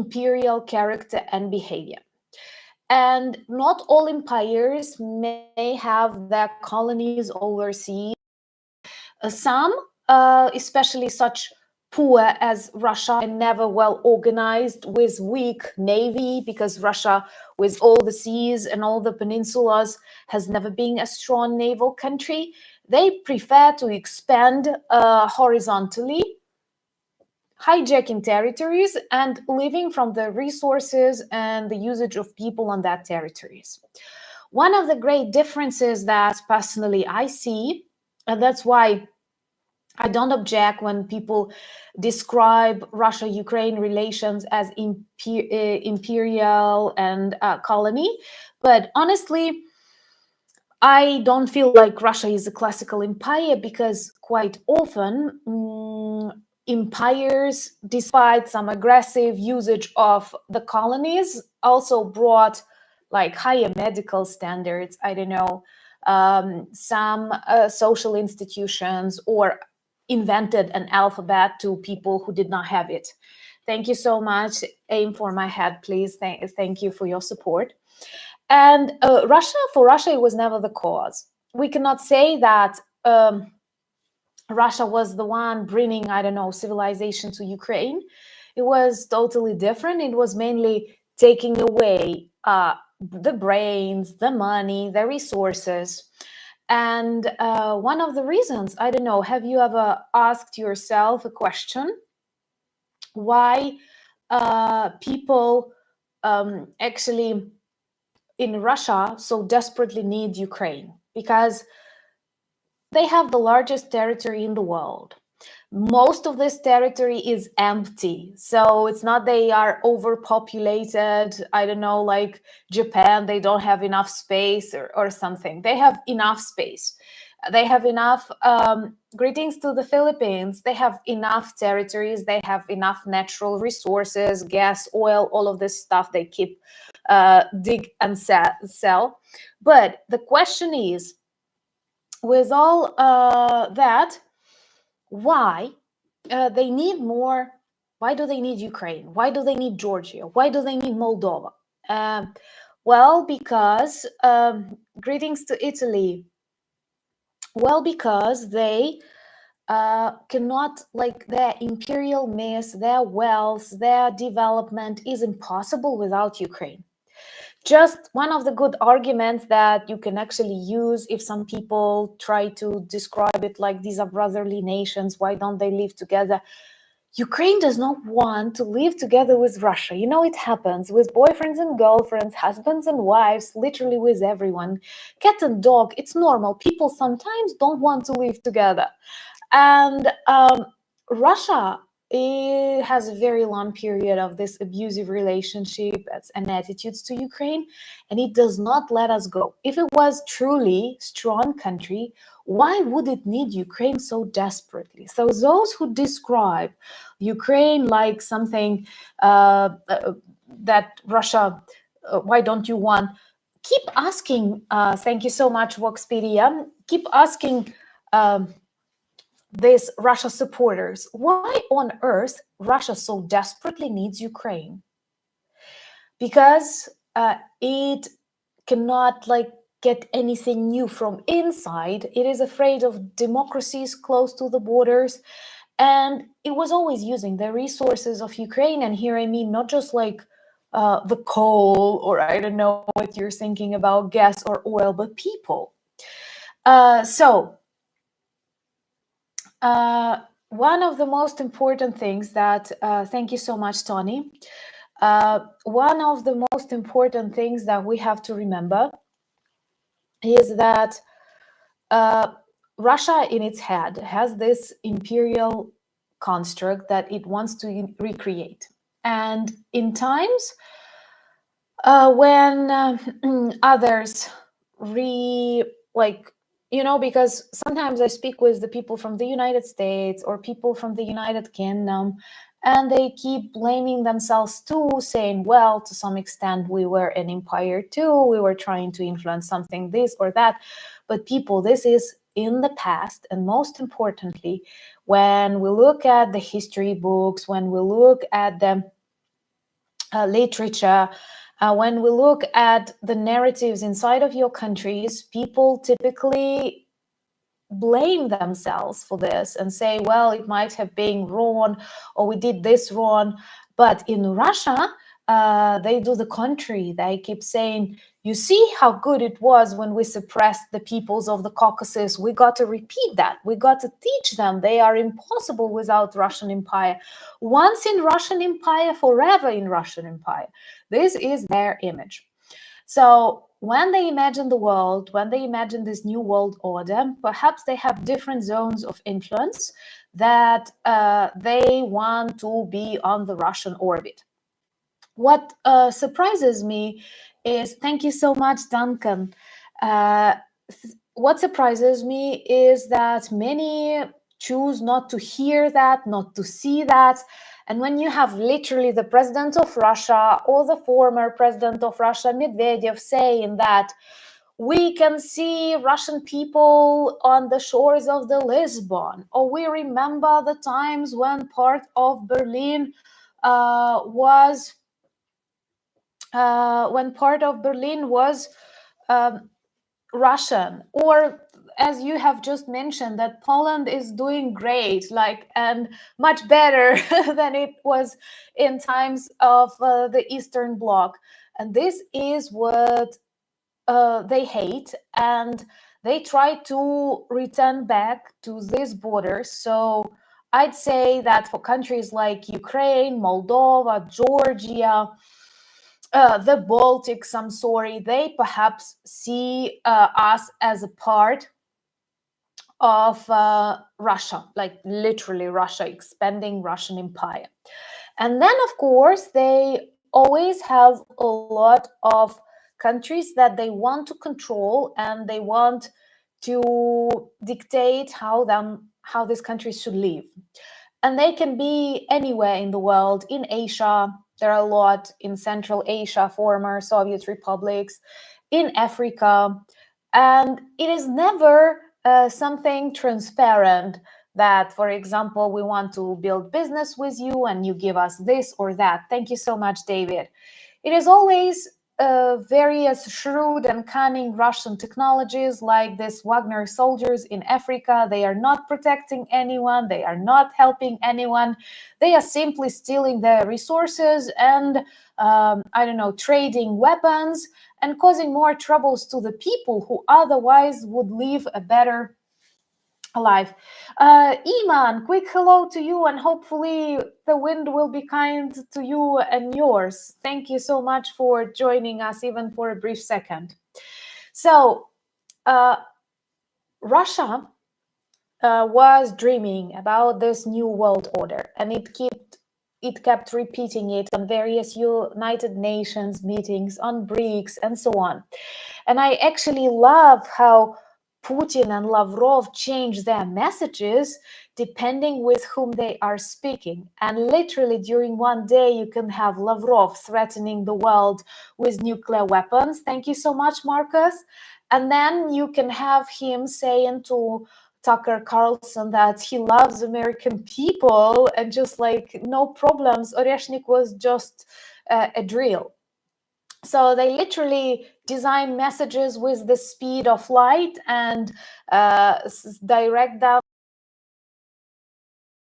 imperial character and behavior. And not all empires may have their colonies overseas. Some, especially such poor as Russia and never well organized with weak navy, because Russia, with all the seas and all the peninsulas, has never been a strong naval country. They prefer to expand horizontally, hijacking territories and living from the resources and the usage of people on that territories. One of the great differences that personally I see, and that's why I don't object when people describe Russia-Ukraine relations as imperial and colony, but honestly, I don't feel like Russia is a classical empire, because quite often empires, despite some aggressive usage of the colonies, also brought like higher medical standards, I don't know, some social institutions, or invented an alphabet to people who did not have it. Thank you so much. Aim for my head, please. Thank you for your support. And for Russia, it was never the cause. We cannot say that Russia was the one bringing, I don't know, civilization to Ukraine. It was totally different. It was mainly taking away the brains, the money, the resources. And one of the reasons, I don't know, have you ever asked yourself a question? Why people actually in Russia so desperately need Ukraine? Because they have the largest territory in the world. Most of this territory is empty. So it's not they are overpopulated. I don't know, like Japan, they don't have enough space or something. They have enough space. They have enough, greetings to the Philippines. They have enough territories. They have enough natural resources, gas, oil, all of this stuff they keep, dig and sell. But the question is, with all that, why they need more? Why do they need Ukraine? Why do they need Georgia? Why do they need Moldova? Well, because greetings to Italy. Well, because they cannot, like, their imperial myth, their wealth, their development is impossible without Ukraine. Just one of the good arguments that you can actually use if some people try to describe it like these are brotherly nations, why don't they live together? Ukraine does not want to live together with Russia. You know, it happens with boyfriends and girlfriends, husbands and wives, literally with everyone. Cat and dog, it's normal. People sometimes don't want to live together. And Russia, it has a very long period of this abusive relationship and attitudes to Ukraine, and it does not let us go. If it was truly strong country, why would it need Ukraine so desperately? So those who describe Ukraine like something that Russia, why don't you want? Keep asking. Thank you so much, Voxpedia. Keep asking. These Russia supporters, why on earth Russia so desperately needs Ukraine? Because it cannot get anything new from inside. It is afraid of democracies close to the borders, and it was always using the resources of Ukraine. And here I mean not just the coal, or I don't know what you're thinking about, gas or oil, but people. One of the most important things that, thank you so much, Tony. One of the most important things that we have to remember is that Russia in its head has this imperial construct that it wants to recreate. And in times when others because sometimes I speak with the people from the United States or people from the United Kingdom, and they keep blaming themselves too, saying, well, to some extent, we were an empire too. We were trying to influence something, this or that. But people, this is in the past. And most importantly, when we look at the history books, when we look at the literature, when we look at the narratives inside of your countries, people typically blame themselves for this and say, well, it might have been wrong, or we did this wrong. But in Russia, they do the contrary. They keep saying, you see how good it was when we suppressed the peoples of the Caucasus. We got to repeat that. We got to teach them they are impossible without Russian Empire. Once in Russian Empire, forever in Russian Empire. This is their image. So when they imagine the world, when they imagine this new world order, perhaps they have different zones of influence that they want to be on the Russian orbit. What surprises me is, thank you so much, Duncan. What surprises me is that many choose not to hear that, not to see that. And when you have literally the president of Russia or the former president of Russia, Medvedev, saying that we can see Russian people on the shores of the Lisbon, or we remember the times when part of Berlin was Russian, or as you have just mentioned, that Poland is doing great, and much better than it was in times of the Eastern Bloc. And this is what they hate, and they try to return back to this border. So I'd say that for countries like Ukraine, Moldova, Georgia, the Baltics, I'm sorry, they perhaps see us as a part of Russia, like literally Russia, expanding Russian empire. And then, of course, they always have a lot of countries that they want to control, and they want to dictate how these countries should live. And they can be anywhere in the world. In Asia, there are a lot. In Central Asia, former Soviet republics, in Africa. And it is never something transparent that, for example, we want to build business with you and you give us this or that. Thank you so much, David. It is always various shrewd and cunning Russian technologies, like this Wagner soldiers in Africa. They are not protecting anyone. They are not helping anyone. They are simply stealing their resources and, trading weapons and causing more troubles to the people who otherwise would live a better life. Iman, quick hello to you, and hopefully the wind will be kind to you and yours. Thank you so much for joining us, even for a brief second. So, Russia was dreaming about this new world order, and it kept repeating it on various United Nations meetings, on BRICS, and so on. And I actually love how Putin and Lavrov change their messages depending with whom they are speaking. And literally during one day, you can have Lavrov threatening the world with nuclear weapons. Thank you so much, Marcus. And then you can have him saying to Tucker Carlson that he loves American people and just like no problems. Oreshnik was just a drill. So they literally design messages with the speed of light and direct them